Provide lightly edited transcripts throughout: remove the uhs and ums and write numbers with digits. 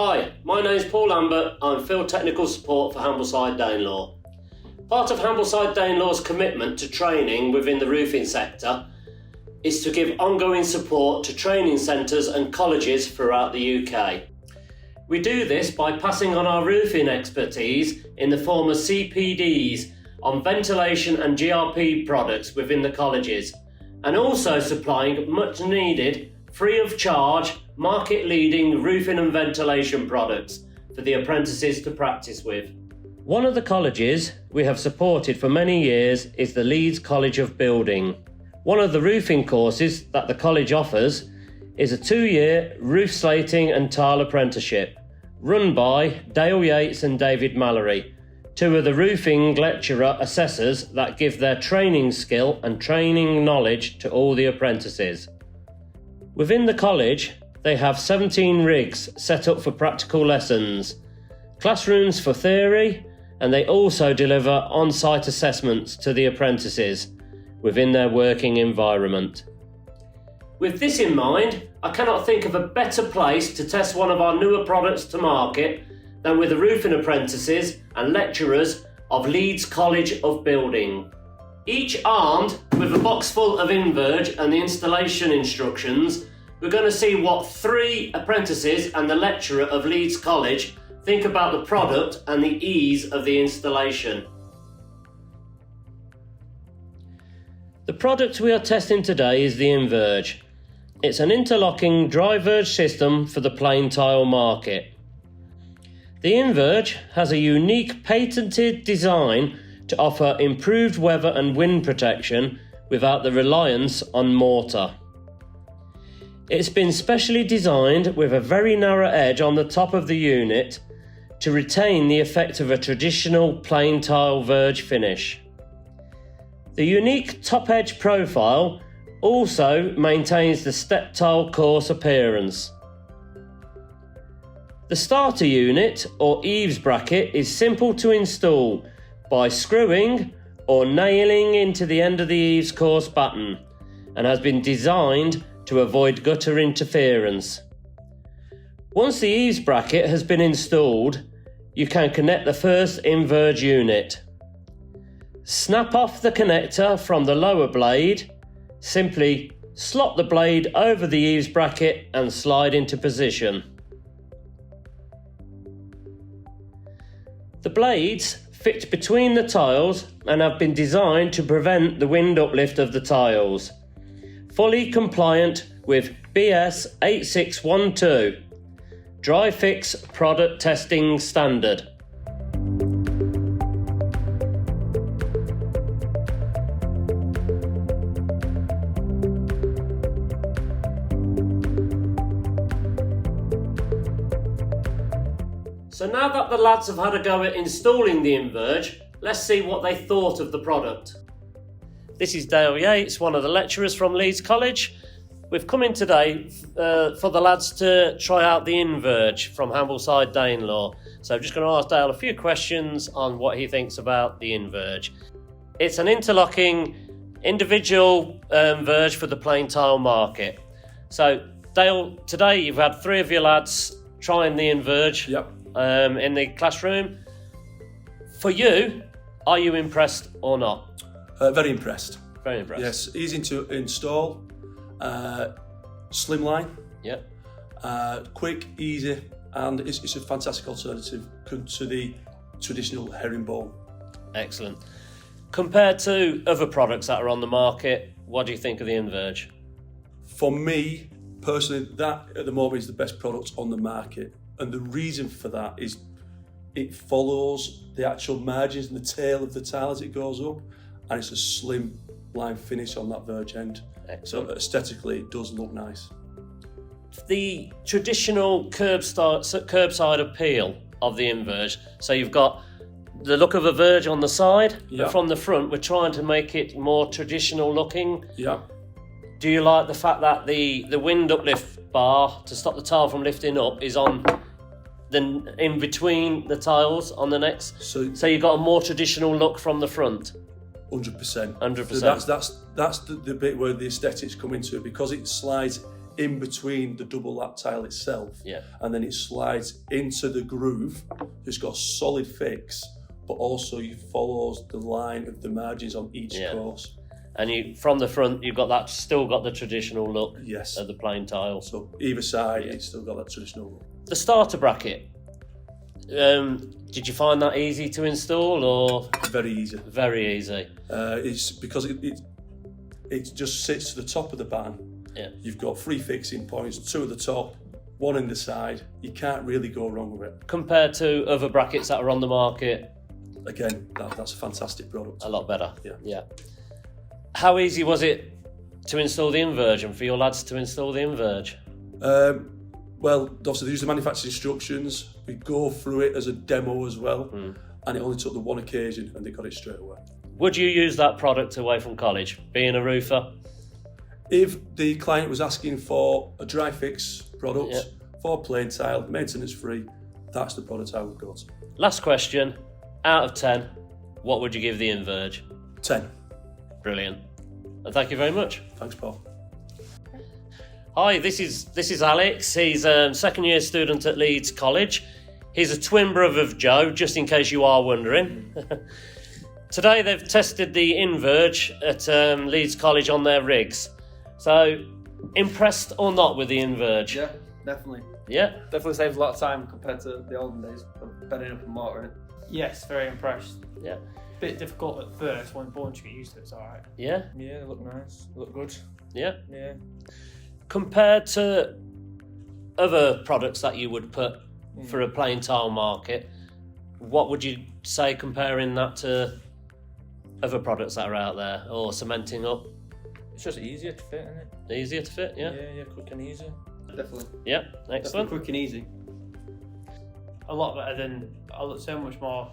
Hi, my name is Paul Lambert. I'm Field Technical Support for Hambleside Danelaw. Part of Hambleside Danelaw's commitment to training within the roofing sector is to give ongoing support to training centres and colleges throughout the UK. We do this by passing on our roofing expertise in the form of CPDs on ventilation and GRP products within the colleges, and also supplying much needed, free of charge, market-leading roofing and ventilation products for the apprentices to practice with. One of the colleges we have supported for many years is the Leeds College of Building. One of the roofing courses that the college offers is a 2-year roof slating and tile apprenticeship run by Dale Yates and David Mallory, two of the roofing lecturer assessors that give their training skill and training knowledge to all the apprentices. Within the college, they have 17 rigs set up for practical lessons, classrooms for theory, and they also deliver on-site assessments to the apprentices within their working environment. With this in mind, I cannot think of a better place to test one of our newer products to market than with the roofing apprentices and lecturers of Leeds College of Building. Each armed with a box full of InVerg and the installation instructions, we're going to see what 3 apprentices and the lecturer of Leeds College think about the product and the ease of the installation. The product we are testing today is the InVerg. It's an interlocking dry verge system for the plain tile market. The InVerg has a unique patented design to offer improved weather and wind protection without the reliance on mortar. It's been specially designed with a very narrow edge on the top of the unit to retain the effect of a traditional plain tile verge finish. The unique top edge profile also maintains the step tile course appearance. The starter unit or eaves bracket is simple to install by screwing or nailing into the end of the eaves course batten and has been designed to avoid gutter interference. Once the eaves bracket has been installed, you can connect the first InVerg unit. Snap off the connector from the lower blade, simply slot the blade over the eaves bracket and slide into position. The blades fit between the tiles and have been designed to prevent the wind uplift of the tiles. Fully compliant with BS 8612, Dry Fix Product Testing Standard. So now that the lads have had a go at installing the InVerg, let's see what they thought of the product. This is Dale Yates, one of the lecturers from Leeds College. We've come in today for the lads to try out the InVerg from Hambleside Danelaw. So I'm just going to ask Dale a few questions on what he thinks about the InVerg. It's an interlocking individual verge for the plain tile market. So Dale, today you've had 3 of your lads trying the InVerg. Yep. In the classroom. For you, are you impressed or not? Very impressed. Very impressed. Yes, easy to install, slimline, Yep. quick, easy, and it's a fantastic alternative to the traditional herringbone. Excellent. Compared to other products that are on the market, what do you think of the InVerg? For me, personally, that at the moment is the best product on the market. And the reason for that is it follows the actual margins and the tail of the tile as it goes up, and it's a slim line finish on that verge end. Excellent. So aesthetically, it does look nice. The traditional curbside appeal of the InVerg, so you've got the look of a verge on the side, but from the front, we're trying to make it more traditional looking. Yeah. Do you like the fact that the wind uplift bar to stop the tile from lifting up is on in between the tiles on the next? So you've got a more traditional look from the front. 100%. 100%. So that's the bit where the aesthetics come into it, because it slides in between the double lap tile itself, and then it slides into the groove. It's got a solid fix, but also you follows the line of the margins on each course. And from the front, you've got that, still got the traditional look of the plain tile. So either side, it's still got that traditional look. The starter bracket, did you find that easy to install, or? Very easy. Very easy. It's because it just sits to the top of the band. Yeah. You've got 3 fixing points, 2 at the top, 1 in the side. You can't really go wrong with it. Compared to other brackets that are on the market? Again, that's a fantastic product. A lot better. Yeah. How easy was it to install the InVerg and for your lads to install the InVerg? Well, obviously they use the manufacturer's instructions. We go through it as a demo as well, and it only took the one occasion and they got it straight away. Would you use that product away from college, being a roofer? If the client was asking for a dry fix product for plain tile, maintenance free, that's the product I would go to. Last question, out of 10, what would you give the InVerg? 10. Brilliant. And thank you very much. Thanks, Paul. Hi, this is Alex. He's a second year student at Leeds College. He's a twin brother of Joe, just in case you are wondering. Today they've tested the InVerg at Leeds College on their rigs. So, impressed or not with the InVerg? Yeah, definitely. Yeah? Definitely saves a lot of time compared to the olden days of bedding up and mortaring. Yes, very impressed. Yeah. Bit difficult at first, once you get used to it, it's alright. Yeah? Yeah, they look nice. They look good. Yeah? Yeah. Compared to other products that you would put for a plain tile market, what would you say comparing that to other products that are out there, or cementing up? It's just easier to fit, isn't it? Easier to fit, yeah? Yeah, quick and easy. Definitely. Yeah, excellent. Definitely quick and easy. A lot better than, so much more,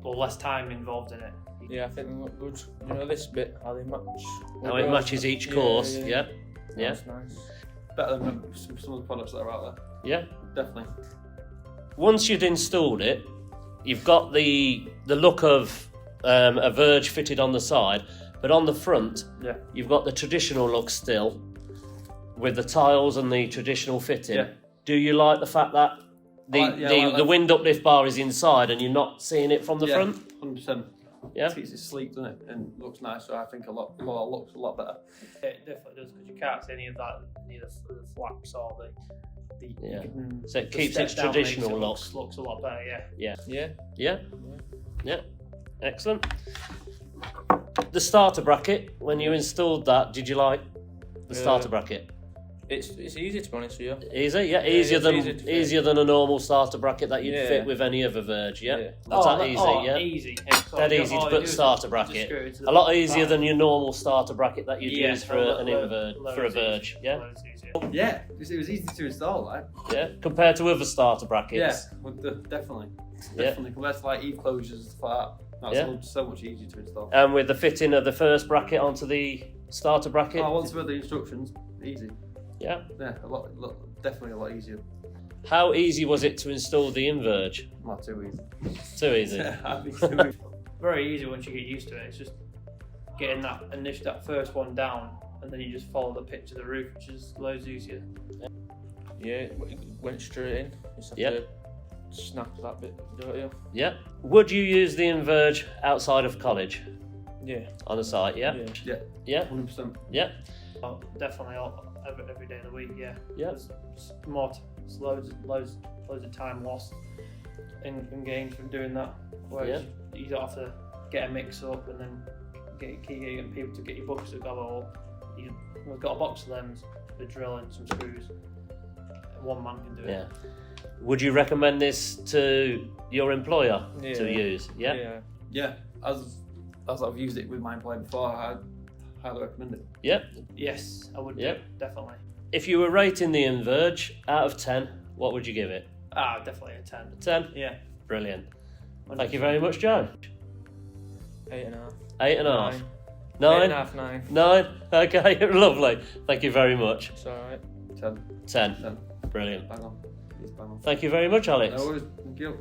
or less time involved in it. Yeah, I think they look good. You know, this bit, how they match. How it matches each course, yeah. That's nice. Better than some of the products that are out there. Yeah. Definitely. Once you'd installed it, you've got the look of a verge fitted on the side, but on the front, you've got the traditional look still, with the tiles and the traditional fitting. Yeah. Do you like the fact that the wind uplift bar is inside and you're not seeing it from the front? 100%. Yeah. It keeps it sleek, doesn't it? And looks nice, so I think looks a lot better. It definitely does, because you can't see any of the flaps or So it keeps its traditional look. Looks a lot better, Yeah. Excellent. The starter bracket, when you installed that, did you like the starter bracket? It's easy, to be honest with you. Easy, yeah. Easier than a normal starter bracket that you'd fit with any other verge, yeah. That's easy. Dead easy to put the starter bracket. A lot easier than your normal starter bracket that you'd use for a verge, yeah. Yeah, it was easy to install, like. Yeah, compared to other starter brackets. Yeah, definitely. Definitely compared to like eave closures and stuff like that. That's so much easier to install. And with the fitting of the first bracket onto the starter bracket. Once with the instructions, easy. Yeah. Yeah, definitely a lot easier. How easy was it to install the InVerg? Not too easy. Too easy. I think too easy. Very easy once you get used to it. It's just getting that first one down, and then you just follow the pitch of the roof, which is loads easier. Yeah, it went straight in. You just have to snap that bit, don't you? Yeah. Would you use the InVerg outside of college? Yeah. On the site, yeah? Yeah. 100%. Yeah. Oh, definitely every day of the week, yeah. Yeah. There's loads of time lost in games from doing that. Whereas you don't have to get a mix up and then get people to get your books together, or we've got a box of them, the drill and some screws. One man can do it. Yeah. Would you recommend this to your employer to use? Yeah. Yeah. As I've used it with my employer before, I highly recommend it. Yeah. Yes, I would. Yeah. Definitely. If you were rating the InVerg out of 10, what would you give it? Definitely a 10. 10? Yeah. Brilliant. Thank you very much, Joe. 8.5. 8.5. 9? 9? 9. 9? Okay, lovely. Thank you very much. It's alright. 10. 10. Brilliant. Bang on. It's bang on. Thank you very much, Alex. No worries. Thank you.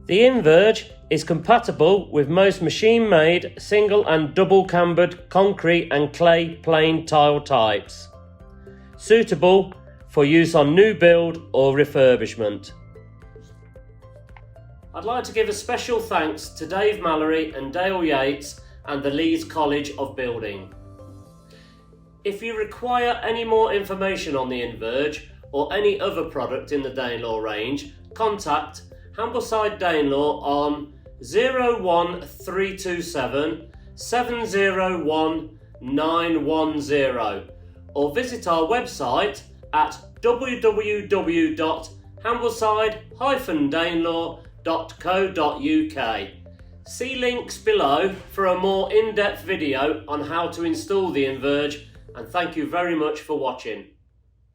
The InVerg is compatible with most machine-made single and double cambered concrete and clay plain tile types. suitable for use on new build or refurbishment. I'd like to give a special thanks to Dave Mallory and Dale Yates and the Leeds College of Building. If you require any more information on the InVerg or any other product in the Danelaw range, contact Hambleside Danelaw on 01327 701 910 or visit our website at www.hambleside-danelaw.co.uk. See links below for a more in-depth video on how to install the InVerg, and thank you very much for watching.